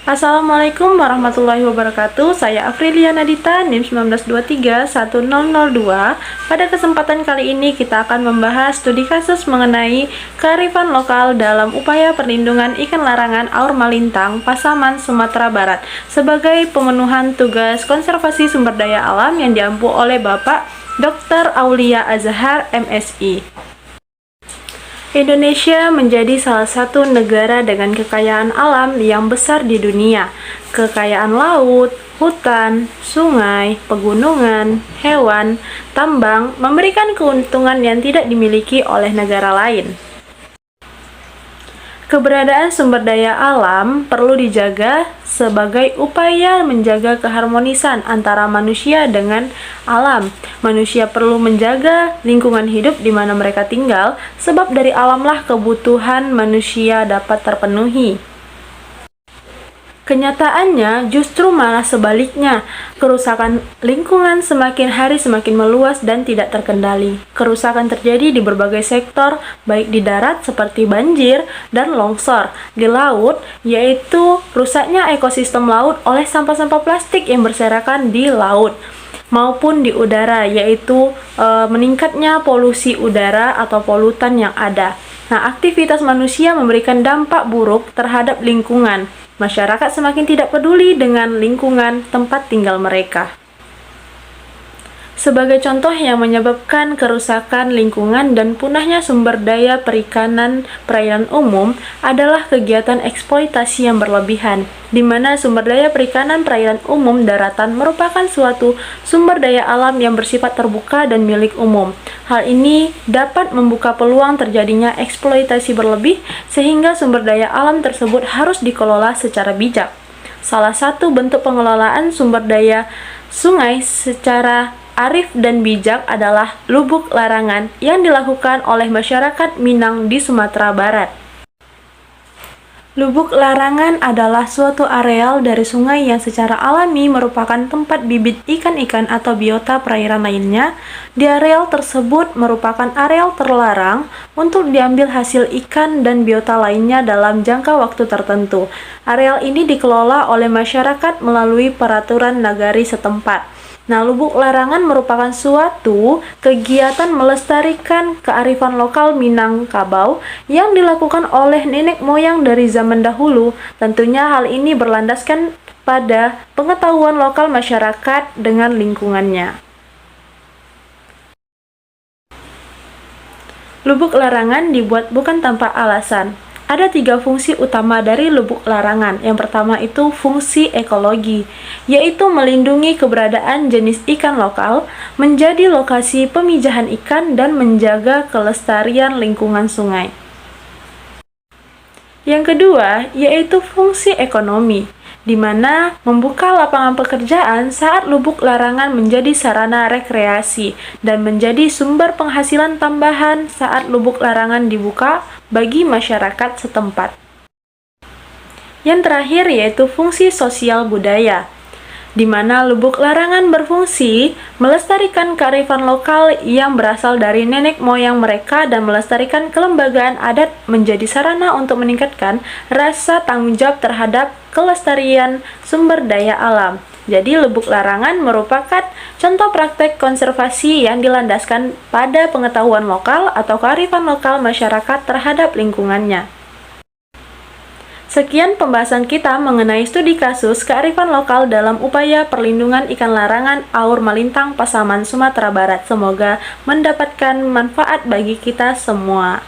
Assalamualaikum warahmatullahi wabarakatuh. Saya Afrilia Nadita, NIM 19231002. Pada kesempatan kali ini kita akan membahas studi kasus mengenai kearifan lokal dalam upaya perlindungan ikan larangan Aur Malintang, Pasaman, Sumatera Barat sebagai pemenuhan tugas konservasi sumber daya alam yang diampu oleh Bapak Dr. Aulia Azhar, MSI. Indonesia menjadi salah satu negara dengan kekayaan alam yang besar di dunia. Kekayaan laut, hutan, sungai, pegunungan, hewan, tambang memberikan keuntungan yang tidak dimiliki oleh negara lain. Keberadaan sumber daya alam perlu dijaga sebagai upaya menjaga keharmonisan antara manusia dengan alam. Manusia perlu menjaga lingkungan hidup di mana mereka tinggal, sebab dari alamlah kebutuhan manusia dapat terpenuhi. Kenyataannya justru malah sebaliknya, kerusakan lingkungan semakin hari semakin meluas dan tidak terkendali. Kerusakan terjadi di berbagai sektor, baik di darat seperti banjir dan longsor, di laut yaitu rusaknya ekosistem laut oleh sampah-sampah plastik yang berserakan di laut, maupun di udara yaitu meningkatnya polusi udara atau polutan yang ada. Nah, aktivitas manusia memberikan dampak buruk terhadap lingkungan. Masyarakat semakin tidak peduli dengan lingkungan tempat tinggal mereka. Sebagai contoh yang menyebabkan kerusakan lingkungan dan punahnya sumber daya perikanan perairan umum adalah kegiatan eksploitasi yang berlebihan, di mana sumber daya perikanan perairan umum daratan merupakan suatu sumber daya alam yang bersifat terbuka dan milik umum. Hal ini dapat membuka peluang terjadinya eksploitasi berlebih, sehingga sumber daya alam tersebut harus dikelola secara bijak. Salah satu bentuk pengelolaan sumber daya sungai secara arif dan bijak adalah lubuk larangan yang dilakukan oleh masyarakat Minang di Sumatera Barat. Lubuk larangan adalah suatu areal dari sungai yang secara alami merupakan tempat bibit ikan-ikan atau biota perairan lainnya. Di areal tersebut merupakan areal terlarang untuk diambil hasil ikan dan biota lainnya dalam jangka waktu tertentu. Areal ini dikelola oleh masyarakat melalui peraturan nagari setempat. Nah, lubuk larangan merupakan suatu kegiatan melestarikan kearifan lokal Minangkabau yang dilakukan oleh nenek moyang dari zaman dahulu. Tentunya hal ini berlandaskan pada pengetahuan lokal masyarakat dengan lingkungannya. Lubuk larangan dibuat bukan tanpa alasan. Ada 3 fungsi utama dari lubuk larangan. Yang pertama itu fungsi ekologi, yaitu melindungi keberadaan jenis ikan lokal, menjadi lokasi pemijahan ikan, dan menjaga kelestarian lingkungan sungai. Yang kedua, yaitu fungsi ekonomi, di mana membuka lapangan pekerjaan saat lubuk larangan menjadi sarana rekreasi dan menjadi sumber penghasilan tambahan saat lubuk larangan dibuka bagi masyarakat setempat. Yang terakhir yaitu fungsi sosial budaya, di mana lubuk larangan berfungsi melestarikan kearifan lokal yang berasal dari nenek moyang mereka dan melestarikan kelembagaan adat menjadi sarana untuk meningkatkan rasa tanggung jawab terhadap kelestarian sumber daya alam. Jadi lubuk larangan merupakan contoh praktek konservasi yang dilandaskan pada pengetahuan lokal atau kearifan lokal masyarakat terhadap lingkungannya. Sekian pembahasan kita mengenai studi kasus kearifan lokal dalam upaya perlindungan ikan larangan Aur Malintang, Pasaman, Sumatera Barat. Semoga mendapatkan manfaat bagi kita semua.